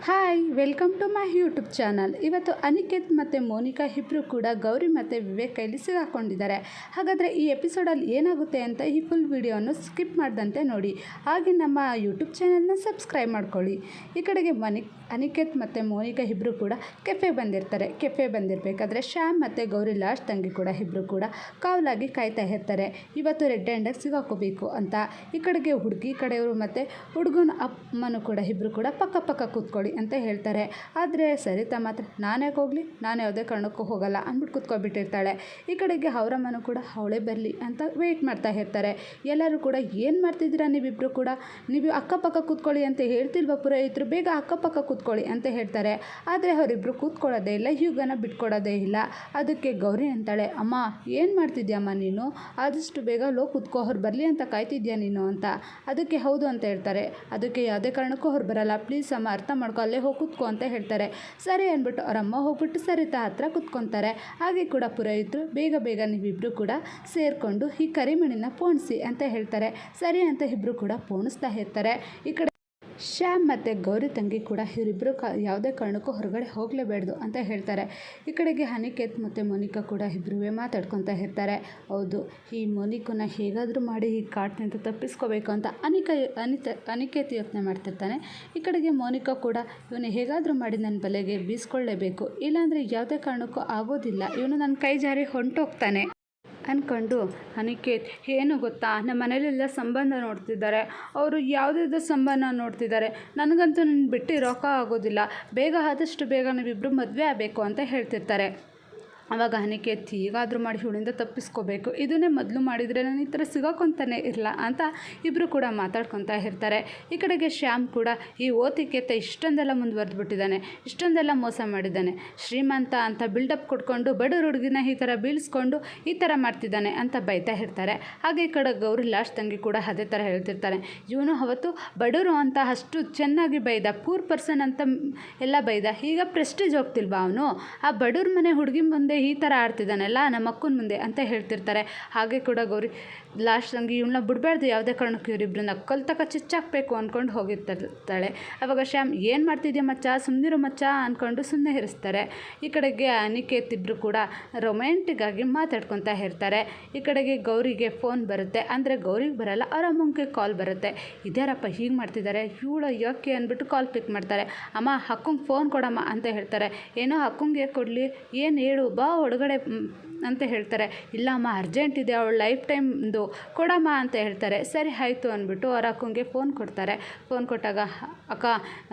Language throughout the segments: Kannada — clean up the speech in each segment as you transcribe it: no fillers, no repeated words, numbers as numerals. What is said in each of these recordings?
Hi welcome to my YouTube channel. ಇವತ್ತು ಅನಿಕೇತ್ ಮತ್ತು ಮೋನಿಕಾ ಇಬ್ಬರು ಕೂಡ ಗೌರಿ ಮತ್ತು ವಿವೇಕ್ ಕೈಲಿ ಸಿಗಾಕೊಂಡಿದ್ದಾರೆ. ಹಾಗಾದರೆ ಈ ಎಪಿಸೋಡಲ್ಲಿ ಏನಾಗುತ್ತೆ ಅಂತ ಈ ಫುಲ್ ವಿಡಿಯೋವನ್ನು ಸ್ಕಿಪ್ ಮಾಡಿದಂತೆ ನೋಡಿ. ಹಾಗೆ ನಮ್ಮ ಯೂಟ್ಯೂಬ್ ಚಾನಲ್ನ ಸಬ್ಸ್ಕ್ರೈಬ್ ಮಾಡ್ಕೊಳ್ಳಿ. ಈ ಕಡೆಗೆ ಅನಿಕೇತ್ ಮತ್ತು ಮೋನಿಕಾ ಇಬ್ಬರು ಕೂಡ ಕೆಫೆಗೆ ಬಂದಿರ್ತಾರೆ. ಕೆಫೆ ಬಂದಿರಬೇಕಾದ್ರೆ ಶ್ಯಾಮ್ ಮತ್ತು ಗೌರಿ ಲಾಸ್ಟ್ ತಂಗಿ ಕೂಡ ಇಬ್ಬರು ಕೂಡ ಕಾವಲಾಗಿ ಕಾಯ್ತಾ ಇರ್ತಾರೆ. ಇವತ್ತು ರೆಡ್ ಹ್ಯಾಂಡಾಗಿ ಸಿಗಾಕೋಬೇಕು ಅಂತ. ಈ ಕಡೆಗೆ ಹುಡುಗಿ ಕಡೆಯವರು ಮತ್ತು ಹುಡುಗನ ಅಮ್ಮನೂ ಕೂಡ ಇಬ್ಬರು ಕೂಡ ಪಕ್ಕ ಕೂತ್ಕೊಳ್ಳಿ ಅಂತ ಹೇಳ್ತಾರೆ. ಆದರೆ ಸರಿತಾ ಮಾತ್ರ ನಾನ್ಯಾಕೆ ಹೋಗಲಿ, ನಾನು ಯಾವುದೇ ಕಾರಣಕ್ಕೂ ಹೋಗಲ್ಲ ಅಂದ್ಬಿಟ್ಟು ಕೂತ್ಕೊಬಿಟ್ಟಿರ್ತಾಳೆ. ಈ ಕಡೆಗೆ ಅವರಮ್ಮನೂ ಕೂಡ ಅವಳೇ ಬರಲಿ ಅಂತ ವೆಯ್ಟ್ ಮಾಡ್ತಾ ಇರ್ತಾರೆ. ಎಲ್ಲರೂ ಕೂಡ ಏನು ಮಾಡ್ತಿದ್ದೀರಾ ನೀವಿಬ್ಬರು ಕೂಡ, ನೀವು ಅಕ್ಕಪಕ್ಕ ಕೂತ್ಕೊಳ್ಳಿ ಅಂತ ಹೇಳ್ತಿಲ್ವ ಪುರೋಹಿತರು, ಬೇಗ ಅಕ್ಕಪಕ್ಕ ಕೂತ್ಕೊಳ್ಳಿ ಅಂತ ಹೇಳ್ತಾರೆ. ಆದರೆ ಅವರಿಬ್ಬರು ಕೂತ್ಕೊಳ್ಳೋದೇ ಇಲ್ಲ, ಯುಗನ ಬಿಟ್ಕೊಡೋದೇ ಇಲ್ಲ. ಅದಕ್ಕೆ ಗೌರಿ ಅಂತಾಳೆ, ಅಮ್ಮ ಏನು ಮಾಡ್ತಿದ್ಯಮ್ಮ ನೀನು, ಆದಷ್ಟು ಬೇಗ ಲೋ ಕೂತ್ಕೋ, ಅವ್ರು ಬರಲಿ ಅಂತ ಕಾಯ್ತಿದ್ಯಾ ನೀನು ಅಂತ. ಅದಕ್ಕೆ ಹೌದು ಅಂತ ಹೇಳ್ತಾರೆ. ಅದಕ್ಕೆ ಯಾವುದೇ ಕಾರಣಕ್ಕೂ ಅವ್ರು ಬರಲ್ಲ, ಪ್ಲೀಸ್ ಅಮ್ಮ ಅರ್ಥ ಮಾಡ್ಕೊ, ಅಲ್ಲೇ ಹೋಗಿ ಕೂತ್ಕೊ ಅಂತ ಹೇಳ್ತಾರೆ. ಸರಿ ಅಂದ್ಬಿಟ್ಟು ಅವರಮ್ಮ ಹೋಗ್ಬಿಟ್ಟು ಸರಿತಾ ಹತ್ರ ಕೂತ್ಕೊತಾರೆ. ಹಾಗೆ ಕೂಡ ಪುರೋಹಿತರು ಬೇಗ ನೀವಿಬ್ಬರು ಕೂಡ ಸೇರಿಕೊಂಡು ಈ ಕರಿಮಣಿನ ಪೋಣಿಸಿ ಅಂತ ಹೇಳ್ತಾರೆ. ಸರಿ ಅಂತ ಇಬ್ಬರು ಕೂಡ ಪೋಣಿಸ್ತಾ ಇರ್ತಾರೆ. ಈ ಕಡೆ ಶ್ಯಾಮ್ ಮತ್ತು ಗೌರಿ ತಂಗಿ ಕೂಡ ಇವರಿಬ್ಬರು ಯಾವುದೇ ಕಾರಣಕ್ಕೂ ಹೊರಗಡೆ ಹೋಗಲೇಬೇಡ್ದು ಅಂತ ಹೇಳ್ತಾರೆ. ಈ ಕಡೆಗೆ ಅನಿಕೇತ್ ಮತ್ತು ಮೋನಿಕಾ ಕೂಡ ಇಬ್ಬರೂ ಮಾತಾಡ್ಕೊತಾ ಇರ್ತಾರೆ. ಹೌದು, ಈ ಮೋನಿಕನ್ನ ಹೇಗಾದರೂ ಮಾಡಿ ಈ ಕಾಟಿನಿಂದ ತಪ್ಪಿಸ್ಕೋಬೇಕು ಅಂತ ಅನಿಕೇತ್ ಯೋಚನೆ ಮಾಡ್ತಿರ್ತಾನೆ. ಈ ಕಡೆಗೆ ಮೋನಿಕಾ ಕೂಡ ಇವನು ಹೇಗಾದರೂ ಮಾಡಿ ನನ್ನ ಬಲೆಗೆ ಬೀಸ್ಕೊಳ್ಳೇಬೇಕು, ಇಲ್ಲಾಂದರೆ ಯಾವುದೇ ಕಾರಣಕ್ಕೂ ಆಗೋದಿಲ್ಲ, ಇವನು ನನ್ನ ಕೈ ಜಾರಿ ಹೊಂಟೋಗ್ತಾನೆ ಅಂದ್ಕೊಂಡು ಅನಿಕೇತ್ ಏನು ಗೊತ್ತಾ, ನಮ್ಮ ಮನೇಲೆಲ್ಲ ಸಂಬಂಧ ನೋಡ್ತಿದ್ದಾರೆ, ಅವರು ಯಾವುದಾದ್ರು ಸಂಬಂಧ ನೋಡ್ತಿದ್ದಾರೆ, ನನಗಂತೂ ನನ್ನ ಬಿಟ್ಟು ಇರೋಕೆ ಆಗೋದಿಲ್ಲ, ಆದಷ್ಟು ಬೇಗ ನೀವಿಬ್ಬರು ಮದುವೆ ಆಗಬೇಕು ಅಂತ ಹೇಳ್ತಿರ್ತಾರೆ. ಆವಾಗ ಅನಿಕೇತ್ ಹೀಗಾದರೂ ಮಾಡಿ ಇವಳಿಂದ ತಪ್ಪಿಸ್ಕೋಬೇಕು, ಇದನ್ನೇ ಮೊದಲು ಮಾಡಿದರೆ ನಾನು ಈ ಥರ ಸಿಗೋಕೊಂತಾನೆ ಇರಲ್ಲ ಅಂತ ಇಬ್ಬರು ಕೂಡ ಮಾತಾಡ್ಕೊತಾ ಇರ್ತಾರೆ. ಈ ಕಡೆಗೆ ಶ್ಯಾಮ್ ಕೂಡ ಈ ಓತಿಕೆತ್ತ ಇಷ್ಟೊಂದೆಲ್ಲ ಮುಂದುವರೆದ್ಬಿಟ್ಟಿದ್ದಾನೆ, ಇಷ್ಟೊಂದೆಲ್ಲ ಮೋಸ ಮಾಡಿದ್ದಾನೆ, ಶ್ರೀಮಂತ ಅಂತ ಬಿಲ್ಡಪ್ ಕೊಟ್ಕೊಂಡು ಬಡವ್ರ ಹುಡುಗಿನ ಈ ಥರ ಬೀಳಿಸ್ಕೊಂಡು ಈ ಥರ ಮಾಡ್ತಿದ್ದಾನೆ ಅಂತ ಬೈತಾ ಇರ್ತಾರೆ. ಹಾಗೆ ಈ ಕಡೆ ಗೌರಿ ಲಾಸ್ಟ್ ತಂಗಿ ಕೂಡ ಅದೇ ಥರ ಹೇಳ್ತಿರ್ತಾನೆ, ಇವನು ಅವತ್ತು ಬಡವರು ಅಂತ ಅಷ್ಟು ಚೆನ್ನಾಗಿ ಬೈದ, ಪೂರ್ ಪರ್ಸನ್ ಅಂತ ಎಲ್ಲ ಬೈದ, ಈಗ ಪ್ರೆಸ್ಟೀಜ್ ಹೋಗ್ತಿಲ್ವಾ ಅವನು, ಆ ಬಡವ್ರ ಮನೆ ಹುಡುಗಿ ಮುಂದೆ ಈ ಥರ ಆಡ್ತಿದ್ದಾನೆಲ್ಲ ನಮ್ಮ ಅಕ್ಕನ ಮುಂದೆ ಅಂತ ಹೇಳ್ತಿರ್ತಾರೆ. ಹಾಗೆ ಕೂಡ ಗೌರಿ ಲಾಸ್ಟ್ ತಂಗಿ ಇವಳನ್ನ ಬಿಡಬಾರ್ದು, ಯಾವುದೇ ಕಾರಣಕ್ಕೂ ಇವರಿಬ್ಬರನ್ನ ಕಲ್ತಕ ಚಿಚ್ಚಾಕಬೇಕು ಅಂದ್ಕೊಂಡು ಹೋಗಿರ್ತಾಳೆ. ಆವಾಗ ಶ್ಯಾಮ್ ಏನು ಮಾಡ್ತಿದ್ಯಾ ಮಚ್ಚ, ಸುಮ್ಮನಿರು ಮಚ್ಚ ಅಂದ್ಕೊಂಡು ಸುಮ್ಮನೆ ಇರಿಸ್ತಾರೆ. ಈ ಕಡೆಗೆ ಅನಿಕೇತ್ ಇಬ್ಬರು ಕೂಡ ರೊಮ್ಯಾಂಟಿಕ್ಕಾಗಿ ಮಾತಾಡ್ಕೊತಾ ಇರ್ತಾರೆ. ಈ ಕಡೆಗೆ ಗೌರಿಗೆ ಫೋನ್ ಬರುತ್ತೆ, ಅಂದರೆ ಗೌರಿಗೆ ಬರಲ್ಲ, ಅವ್ರ ಅಮ್ಮಂಗೆ ಕಾಲ್ ಬರುತ್ತೆ. ಇದ್ಯಾರಪ್ಪ ಹೀಗೆ ಮಾಡ್ತಿದ್ದಾರೆ, ಇವಳು ಯಾಕೆ ಅಂದ್ಬಿಟ್ಟು ಕಾಲ್ ಪಿಕ್ ಮಾಡ್ತಾರೆ. ಅಮ್ಮ ಅಕ್ಕಂಗೆ ಫೋನ್ ಕೊಡಮ್ಮ ಅಂತ ಹೇಳ್ತಾರೆ. ಏನೋ ಅಕ್ಕಂಗೆ ಕೊಡಲಿ, ಏನು ಹೇಳು ಬಾ ಒಳಗಡೆ ಅಂತ ಹೇಳ್ತಾರೆ. ಇಲ್ಲ ಅಮ್ಮ ಅರ್ಜೆಂಟ್ ಇದೆ, ಅವಳು ಲೈಫ್ ಟೈಮ್ದು ಕೊಡಮ್ಮ ಅಂತ ಹೇಳ್ತಾರೆ. ಸರಿ ಆಯಿತು ಅಂದ್ಬಿಟ್ಟು ಅವ್ರ ಅಕ್ಕಂಗೆ ಫೋನ್ ಕೊಡ್ತಾರೆ. ಫೋನ್ ಕೊಟ್ಟಾಗ, ಅಕ್ಕ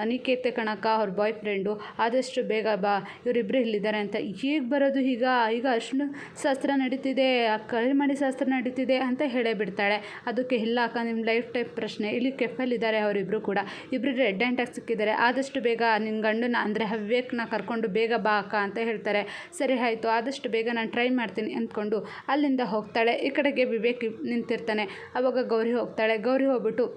ಅನಿಕೇತೆ ಕಣಕ್ಕ ಅವ್ರ ಬಾಯ್ ಫ್ರೆಂಡು, ಆದಷ್ಟು ಬೇಗ ಬಾ, ಇವರಿಬ್ಬರು ಇಲ್ಲಿದ್ದಾರೆ ಅಂತ. ಈಗ ಬರೋದು ಈಗ ಅರ್ಶಿನ ಶಾಸ್ತ್ರ ನಡೀತಿದೆ, ಕರಿಮಣಿ ಶಾಸ್ತ್ರ ನಡೀತಿದೆ ಅಂತ ಹೇಳೇ ಬಿಡ್ತಾಳೆ. ಅದಕ್ಕೆ ಇಲ್ಲ ಅಕ್ಕ, ನಿಮ್ಮ ಲೈಫ್ ಟೈಮ್ ಪ್ರಶ್ನೆ, ಇಲ್ಲಿ ಕೆಫಲ್ಲಿದ್ದಾರೆ ಅವರಿಬ್ಬರು ಕೂಡ, ಇಬ್ಬರು ರೆಡ್ ಹ್ಯಾಂಡಾಗಿ ಸಿಕ್ಕಿದ್ದಾರೆ, ಆದಷ್ಟು ಬೇಗ ನಿನ್ನ ಗಂಡನ ಅಂದರೆ ವಿವೇಕ್ನ ಕರ್ಕೊಂಡು ಬೇಗ ಬಾ ಅಕ್ಕ ಅಂತ ಹೇಳ್ತಾರೆ. ಸರಿ ಆಯಿತು, ಆದಷ್ಟು ಬೇಗ ನಾನು ಟ್ರೈ ಮಾಡ್ತೀನಿ ಅಂದ್ಕೊಂಡು ಅಲ್ಲಿಂದ ಹೋಗ್ತಾಳೆ. ಈ ಕಡೆಗೆ ವಿವೇಕ್ ನಿಂತಿರ್ತಾನೆ. ಆವಾಗ ಗೌರಿ ಹೋಗ್ತಾಳೆ. ಗೌರಿ ಹೋಗ್ಬಿಟ್ಟು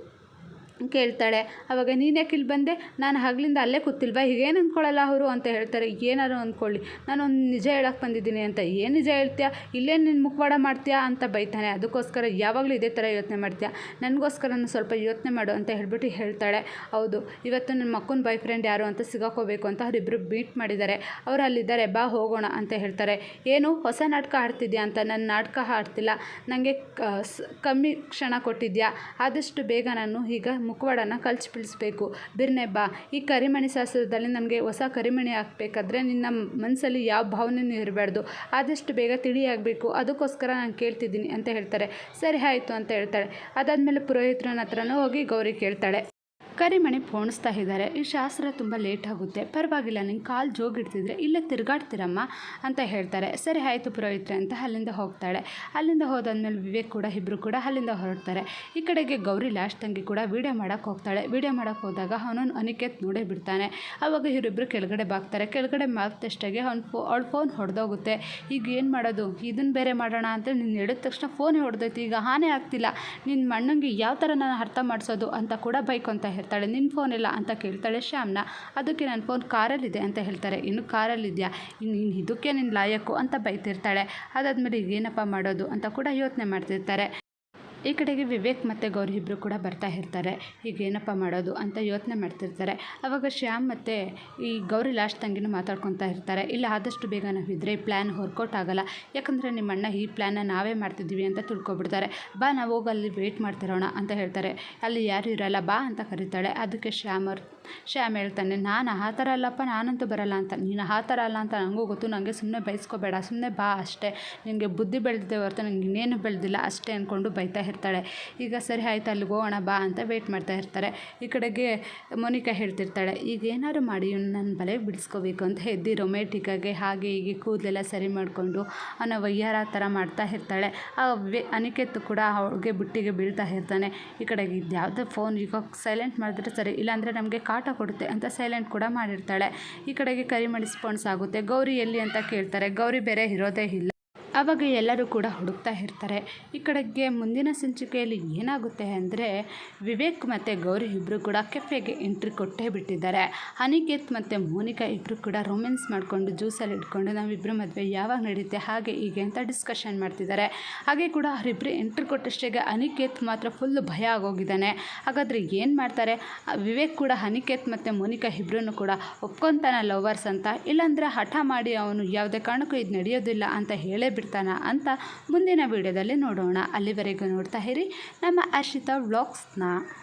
ಕೇಳ್ತಾಳೆ, ಆವಾಗ ನೀನು ಯಾಕೆ ಇಲ್ಲಿ ಬಂದೆ, ನಾನು ಹಗಲಿಂದ ಅಲ್ಲೇ ಕೂತಿಲ್ವಾ, ಹೀಗೇನು ಅಂದ್ಕೊಳ್ಳಲ್ಲ ಅವರು ಅಂತ ಹೇಳ್ತಾರೆ. ಏನಾರು ಅಂದ್ಕೊಳ್ಳಿ, ನಾನೊಂದು ನಿಜ ಹೇಳಕ್ಕೆ ಬಂದಿದ್ದೀನಿ ಅಂತ. ಏನು ನಿಜ ಹೇಳ್ತೀಯಾ, ಇಲ್ಲೇ ನಿನ್ನ ಮುಖವಾಡ ಮಾಡ್ತೀಯಾ ಅಂತ ಬೈತಾನೆ. ಅದಕ್ಕೋಸ್ಕರ ಯಾವಾಗಲೂ ಇದೇ ಥರ ಯೋಚನೆ ಮಾಡ್ತೀಯಾ, ನನಗೋಸ್ಕರ ಸ್ವಲ್ಪ ಯೋಚನೆ ಮಾಡು ಅಂತ ಹೇಳ್ಬಿಟ್ಟು ಹೇಳ್ತಾಳೆ. ಹೌದು, ಇವತ್ತು ನನ್ನ ಮಕ್ಕನ ಬಾಯ್ ಫ್ರೆಂಡ್ ಯಾರು ಅಂತ ಸಿಗಾಕೋಬೇಕು ಅಂತ ಅವರಿಬ್ಬರು ಮೀಟ್ ಮಾಡಿದ್ದಾರೆ, ಅವರು ಅಲ್ಲಿದ್ದಾರೆ, ಬಾ ಹೋಗೋಣ ಅಂತ ಹೇಳ್ತಾರೆ. ಏನು ಹೊಸ ನಾಟಕ ಆಡ್ತಿದ್ಯಾ ಅಂತ. ನನ್ನ ನಾಟಕ ಆಡ್ತಿಲ್ಲ, ನನಗೆ ಕಮ್ಮಿ ಕ್ಷಣ ಕೊಟ್ಟಿದ್ಯಾ, ಆದಷ್ಟು ಬೇಗ ನಾನು ಈಗ ಮುಖವಾಡನ ಕಳ್ಸಿಬಿಡಿಸ್ಬೇಕು, ಬಿರ್ನೆ ಬಾ. ಈ ಕರಿಮಣಿ ಶಾಸ್ತ್ರದಲ್ಲಿ ನಮಗೆ ಹೊಸ ಕರಿಮಣಿ ಹಾಕಬೇಕಾದ್ರೆ ನಿನ್ನ ಮನಸ್ಸಲ್ಲಿ ಯಾವ ಭಾವನೆಯೂ ಇರಬಾರ್ದು, ಆದಷ್ಟು ಬೇಗ ತಿಳಿಯಾಗಬೇಕು, ಅದಕ್ಕೋಸ್ಕರ ನಾನು ಕೇಳ್ತಿದ್ದೀನಿ ಅಂತ ಹೇಳ್ತಾರೆ. ಸರಿ ಆಯಿತು ಅಂತ ಹೇಳ್ತಾಳೆ. ಅದಾದಮೇಲೆ ಪುರೋಹಿತರನ ಹತ್ರನೂ ಹೋಗಿ ಗೌರಿ ಕೇಳ್ತಾಳೆ, ಕರಿಮಣಿ ಪೋಣಿಸ್ತಾ ಇದ್ದಾರೆ, ಈ ಶಾಸ್ತ್ರ ತುಂಬ ಲೇಟ್ ಆಗುತ್ತೆ, ಪರವಾಗಿಲ್ಲ ನಿಂಗೆ ಕಾಲು ಜೋಗಿಡ್ತಿದ್ರೆ ಇಲ್ಲೇ ತಿರುಗಾಡ್ತೀರಮ್ಮ ಅಂತ ಹೇಳ್ತಾರೆ. ಸರಿ ಆಯಿತು ಪುರೋಹಿತ್ರೆ ಅಂತ ಅಲ್ಲಿಂದ ಹೋಗ್ತಾಳೆ. ಅಲ್ಲಿಂದ ಹೋದಾದ್ಮೇಲೆ ವಿವೇಕ್ ಕೂಡ ಇಬ್ಬರು ಕೂಡ ಅಲ್ಲಿಂದ ಹೊರಡ್ತಾರೆ. ಈ ಕಡೆಗೆ ಗೌರಿ ಲಾಸ್ಟ್ ತಂಗಿ ಕೂಡ ವೀಡಿಯೋ ಮಾಡೋಕ್ಕೆ ಹೋಗ್ತಾಳೆ. ವೀಡಿಯೋ ಮಾಡೋಕ್ಕೆ ಹೋದಾಗ ಅವನನ್ನು ಅನಿಕೇತ್ ನೋಡೇ ಬಿಡ್ತಾನೆ. ಆವಾಗ ಇವರಿಬ್ಬರು ಕೆಳಗಡೆ ಬಾಗ್ತಾರೆ. ಕೆಳಗಡೆ ಬಾಗ್ದಷ್ಟಾಗೆ ಅವಳ ಫೋನ್ ಹೊಡೆದೋಗುತ್ತೆ. ಈಗ ಏನು ಮಾಡೋದು, ಇದನ್ನು ಬೇರೆ ಮಾಡೋಣ ಅಂತ ನೀನು ಹೇಳಿದ ತಕ್ಷಣ ಫೋನೇ ಹೊಡೆದೈತಿ, ಈಗ ಹಾನೇ ಆಗ್ತಿಲ್ಲ, ನಿನ್ನ ಮಣ್ಣಂಗೆ ಯಾವ ಥರ ನಾನು ಅರ್ಥ ಮಾಡಿಸೋದು ಅಂತ ಕೂಡ ಬೈಕೊಂತ ಹೇಳ್ತಾಳೆ. ನಿನ್ನ ಫೋನ್ ಇಲ್ಲ ಅಂತ ಕೇಳ್ತಾಳೆ ಶ್ಯಾಮ್ನ. ಅದಕ್ಕೆ ನನ್ನ ಫೋನ್ ಕಾರಲ್ಲಿದೆ ಅಂತ ಹೇಳ್ತಾರೆ. ಇನ್ನು ಕಾರಲ್ಲಿದೆಯಾ, ಇನ್ನು ಇದಕ್ಕೆ ನಿನ್ನ ಲಾಯಕ್ಕು ಅಂತ ಬೈತಿರ್ತಾಳೆ. ಅದಾದಮೇಲೆ ಈಗ ಏನಪ್ಪ ಮಾಡೋದು ಅಂತ ಕೂಡ ಯೋಚನೆ ಮಾಡ್ತಿರ್ತಾರೆ. ಈ ಕಡೆಗೆ ವಿವೇಕ್ ಮತ್ತು ಗೌರಿ ಇಬ್ಬರು ಕೂಡ ಬರ್ತಾ ಇರ್ತಾರೆ. ಈಗ ಏನಪ್ಪ ಮಾಡೋದು ಅಂತ ಯೋಚನೆ ಮಾಡ್ತಿರ್ತಾರೆ. ಆವಾಗ ಶ್ಯಾಮ್ ಮತ್ತು ಈ ಗೌರಿ ಲಾಸ್ಟ್ ತಂಗಿನೂ ಮಾತಾಡ್ಕೊತಾ ಇರ್ತಾರೆ. ಇಲ್ಲ ಆದಷ್ಟು ಬೇಗ ನಾವು ಇದ್ರೆ ಈ ಪ್ಲ್ಯಾನ್ ವರ್ಕೌಟ್ ಆಗಲ್ಲ, ಯಾಕಂದರೆ ನಿಮ್ಮ ಅಣ್ಣ ಈ ಪ್ಲ್ಯಾನ್ನ ನಾವೇ ಮಾಡ್ತಿದ್ದೀವಿ ಅಂತ ತಿಳ್ಕೊಬಿಡ್ತಾರೆ. ಬಾ ನಾವು ಹೋಗಿ ಅಲ್ಲಿ ವೆಯ್ಟ್ ಮಾಡ್ತಿರೋಣ ಅಂತ ಹೇಳ್ತಾರೆ. ಅಲ್ಲಿ ಯಾರು ಇರಲ್ಲ ಬಾ ಅಂತ ಕರೀತಾಳೆ. ಅದಕ್ಕೆ ಶ್ಯಾಮ್ ಹೇಳ್ತಾನೆ, ನಾನು ಆ ಥರ ಅಲ್ಲಪ್ಪ, ನಾನಂತೂ ಬರಲ್ಲ ಅಂತ. ನೀನು ಆ ಥರ ಅಲ್ಲ ಅಂತ ನನಗೂ ಗೊತ್ತು, ನನಗೆ ಸುಮ್ಮನೆ ಬೈಸ್ಕೋಬೇಡ, ಸುಮ್ಮನೆ ಬಾ ಅಷ್ಟೇ, ನಿನಗೆ ಬುದ್ಧಿ ಬೆಳೆದಿದೆ ಹೊರತು ನನಗೆ ಇನ್ನೇನು ಬೆಳೆದಿಲ್ಲ ಅಷ್ಟೇ ಅಂದ್ಕೊಂಡು ಬೈತಾ ಇರ್ತಾಳೆ. ಈಗ ಸರಿ ಆಯ್ತು ಅಲ್ಲಿಗೆ ಹೋಗೋಣ ಬಾ ಅಂತ ವೆಯ್ಟ್ ಮಾಡ್ತಾ ಇರ್ತಾರೆ. ಈ ಕಡೆಗೆ ಮೋನಿಕಾ ಹೇಳ್ತಿರ್ತಾಳೆ, ಈಗ ಏನಾದ್ರು ಮಾಡಿ ಇವ್ನು ನನ್ನ ಬಲೆಗೆ ಬಿಡಿಸ್ಕೋಬೇಕು ಅಂತ ಎದ್ದು ರೊಮ್ಯಾಟಿಕ್ಕಾಗಿ ಹಾಗೆ ಹೀಗೆ ಕೂದಲೆಲ್ಲ ಸರಿ ಮಾಡಿಕೊಂಡು ಅವನ ವಯ್ಯಾರ ಥರ ಮಾಡ್ತಾ ಇರ್ತಾಳೆ. ಅನಿಕೇತ್ ಕೂಡ ಅವಳಿಗೆ ಬುಟ್ಟಿಗೆ ಬೀಳ್ತಾ ಇರ್ತಾನೆ. ಈ ಕಡೆಗೆ ಇದು ಯಾವುದೋ ಫೋನ್ ಈಗ ಸೈಲೆಂಟ್ ಮಾಡಿದ್ರೆ ಸರಿ, ಇಲ್ಲಾಂದರೆ ನಮಗೆ ಕಾಟ ಕೊಡುತ್ತೆ ಅಂತ ಸೈಲೆಂಟ್ ಕೂಡ ಮಾಡಿರ್ತಾಳೆ. ಈ ಕಡೆಗೆ ಕರಿಮಣಿ ಸ್ಪಾನ್ಸ್ ಆಗುತ್ತೆ. ಗೌರಿ ಎಲ್ಲಿ ಅಂತ ಕೇಳ್ತಾರೆ. ಗೌರಿ ಬೇರೆ ಇರೋದೇ ಇಲ್ಲ. ಆವಾಗ ಎಲ್ಲರೂ ಕೂಡ ಹುಡುಕ್ತಾ ಇರ್ತಾರೆ. ಈ ಕಡೆಗೆ ಮುಂದಿನ ಸಂಚಿಕೆಯಲ್ಲಿ ಏನಾಗುತ್ತೆ ಅಂದರೆ ವಿವೇಕ್ ಮತ್ತು ಗೌರಿ ಇಬ್ಬರು ಕೂಡ ಕೆಫೆಗೆ ಎಂಟ್ರಿ ಕೊಟ್ಟೇ ಬಿಟ್ಟಿದ್ದಾರೆ. ಅನಿಕೇತ್ ಮತ್ತು ಮೋನಿಕಾ ಇಬ್ಬರು ಕೂಡ ರೊಮ್ಯಾನ್ಸ್ ಮಾಡಿಕೊಂಡು ಜ್ಯೂಸಲ್ಲಿ ಇಟ್ಕೊಂಡು ನಾವಿಬ್ಬರು ಮದುವೆ ಯಾವಾಗ ನಡೆಯುತ್ತೆ ಹಾಗೆ ಹೀಗೆ ಅಂತ ಡಿಸ್ಕಷನ್ ಮಾಡ್ತಿದ್ದಾರೆ. ಹಾಗೆ ಕೂಡ ಅವರಿಬ್ಬರು ಎಂಟ್ರಿ ಕೊಟ್ಟಷ್ಟಿಗೆ ಅನಿಕೇತ್ ಮಾತ್ರ ಫುಲ್ಲು ಭಯ ಆಗೋಗಿದ್ದಾನೆ. ಹಾಗಾದರೆ ಏನು ಮಾಡ್ತಾರೆ? ವಿವೇಕ್ ಕೂಡ ಅನಿಕೇತ್ ಮತ್ತು ಮೋನಿಕಾ ಇಬ್ಬರನ್ನು ಕೂಡ ಒಪ್ಕೊತಾನ ಲವರ್ಸ್ ಅಂತ, ಇಲ್ಲಾಂದರೆ ಹಠ ಮಾಡಿ ಅವನು ಯಾವುದೇ ಕಾರಣಕ್ಕೂ ಇದು ನಡೆಯೋದಿಲ್ಲ ಅಂತ ಹೇಳೇ ಬಿಡ್ತಾನ ಅಂತ ಮುಂದಿನ ವಿಡಿಯೋದಲ್ಲಿ ನೋಡೋಣ. ಅಲ್ಲಿವರೆಗೂ ನೋಡ್ತಾ ಇರಿ ನಮ್ಮ ಹರ್ಷಿತಾ ವ್ಲಾಗ್ಸ್ನ.